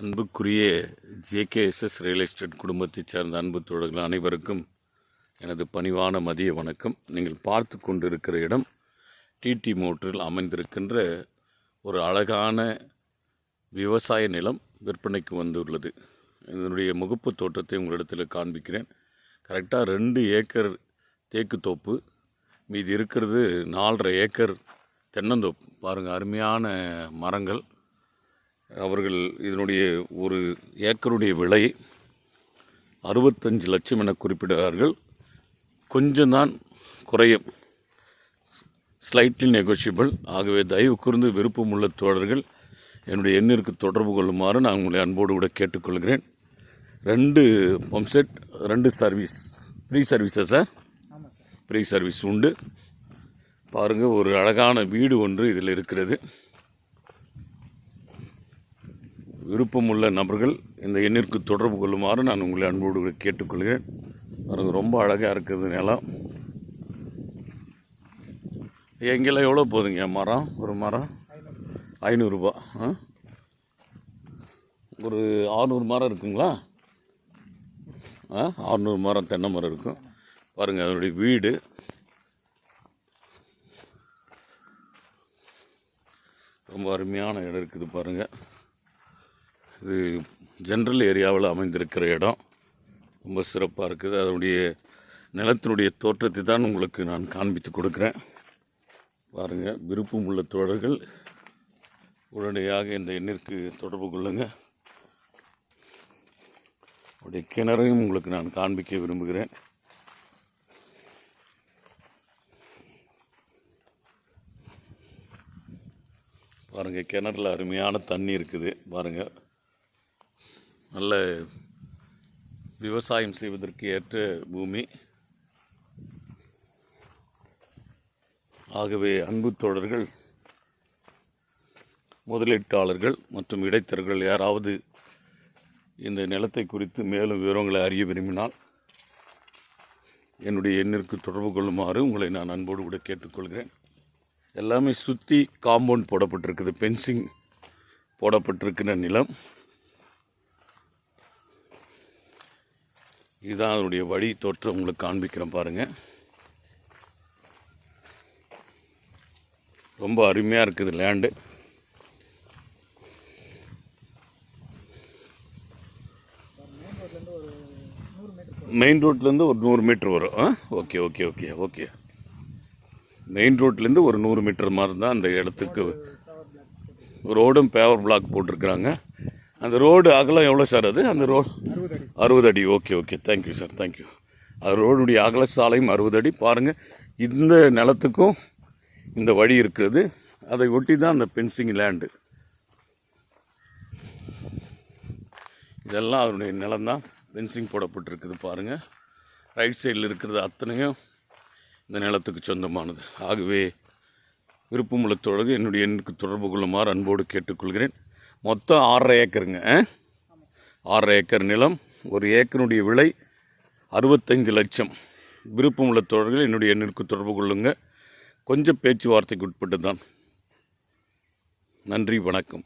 அன்புக்குரிய ஜேகேஎஸ்எஸ் real estate குடும்பத்தைச் சேர்ந்த அன்பு தோழர்கள் அனைவருக்கும் எனது பணிவான மதிய வணக்கம். நீங்கள் பார்த்து கொண்டிருக்கிற இடம் டிடி மோட்டரில் அமைந்திருக்கின்ற ஒரு அழகான விவசாய நிலம் விற்பனைக்கு வந்துள்ளது. இதனுடைய முகப்பு தோட்டத்தை உங்களிடத்தில் காண்பிக்கிறேன். கரெக்டாக 2 ஏக்கர் தேக்கு தோப்பு, மீதி இருக்கிறது 4.5 ஏக்கர் தென்னந்தோப்பு. பாருங்கள், அருமையான மரங்கள். அவர்கள் இதனுடைய ஒரு ஏக்கருடைய விலை 65 லட்சம் என குறிப்பிடுகிறார்கள். கொஞ்சம் தான் குறையும், ஸ்லைட்லி நெகோஷியபிள். ஆகவே தயவு கூர்ந்து விருப்பமுள்ள தோழர்கள் என்னுடைய எண்ணிற்கு தொடர்பு கொள்ளுமாறு நான் உங்களை அன்போடு கூட கேட்டுக்கொள்கிறேன். 2 பம்ப் செட், 2 சர்வீஸ், ஃப்ரீ சர்வீஸா சார்? ஃப்ரீ சர்வீஸ் உண்டு. பாருங்கள், ஒரு அழகான வீடு ஒன்று இதில் இருக்கிறது. விருப்பமுள்ள நபர்கள் இந்த எண்ணிற்கு தொடர்பு கொள்ளுமாறு நான் உங்களை அன்போடு கேட்டுக்கொள்கிறேன். பாருங்கள், ரொம்ப அழகாக இருக்குது நிலம். எங்கெல்லாம் எவ்வளோ போகுதுங்க மரம்? ஒரு மரம் 500 ரூபா. ஒரு 600 மரம் இருக்குங்களா? 600 மரம் தென்னை மரம் இருக்கும். பாருங்கள், அதனுடைய வீடு. ரொம்ப அருமையான இடம் இருக்குது பாருங்கள். இது ஜென்ரல் ஏரியாவில் அமைந்திருக்கிற இடம். ரொம்ப சிறப்பாக இருக்குது. அதனுடைய நிலத்தினுடைய தோற்றத்தை தான் உங்களுக்கு நான் காண்பித்து கொடுக்குறேன். பாருங்கள், விருப்பம் உள்ள தோழர்கள் உடனடியாக இந்த எண்ணிற்கு தொடர்பு கொள்ளுங்கள். உடைய கிணறையும் உங்களுக்கு நான் காண்பிக்க விரும்புகிறேன். பாருங்கள், கிணறுல அருமையான தண்ணி இருக்குது. பாருங்கள், நல்ல விவசாயம் செய்வதற்கு ஏற்ற பூமி. ஆகவே அன்பு தோழர்கள், முதலீட்டாளர்கள் மற்றும் இடைத்தரகர்கள் யாராவது இந்த நிலத்தை குறித்து மேலும் விவரங்களை அறிய விரும்பினால் என்னுடைய எண்ணிற்கு தொடர்பு கொள்ளுமாறு உங்களை நான் அன்போடு கூட கேட்டுக்கொள்கிறேன். எல்லாமே சுற்றி காம்பவுண்ட் போடப்பட்டிருக்குது, பென்சிங் போடப்பட்டிருக்கிற நிலம். இதுதான் அதனுடைய வழி தோற்றம் உங்களுக்கு காண்பிக்கிறேன் பாருங்கள். ரொம்ப அருமையாக இருக்குது லேண்டு. மெயின் ரோட்லேருந்து ஒரு 100 மீட்டர் வரும். Okay okay okay okay main ரோட்லேருந்து ஒரு 100 மீட்டர் மாதிரி தான் அந்த இடத்துக்கு. ரோடும் பேவர் பிளாக் போட்டிருக்கிறாங்க. அந்த ரோடு அகலம் எவ்வளோ சார்? அது அந்த ரோடு 60 அடி. Okay okay, thank you sir, thank you. அது ரோடுடைய அகல சாலையும் 60 அடி. பாருங்கள், இந்த நிலத்துக்கும் இந்த வழி இருக்கிறது. அதை ஒட்டி தான் அந்த பென்சிங் லேண்டு. இதெல்லாம் அதனுடைய நிலம்தான், பென்சிங் போடப்பட்டிருக்குது. பாருங்கள், ரைட் சைடில் இருக்கிறது அத்தனையும் இந்த நிலத்துக்கு சொந்தமானது. ஆகவே விருப்பமுள்ள தோழர்கள் என்னுடைய எண்ணுக்கு தொடர்பு கொள்ளுமாறு அன்போடு கேட்டுக்கொள்கிறேன். மொத்தம் 6.5 ஏக்கருங்க. 6.5 ஏக்கர் நிலம். ஒரு ஏக்கருடைய விலை 65 லட்சம். விருப்பமுள்ள தோழர்கள் என்னுடைய எண்ணிற்கு தொடர்பு கொள்ளுங்கள். கொஞ்சம் பேச்சுவார்த்தைக்கு உட்பட்டு தான். நன்றி, வணக்கம்.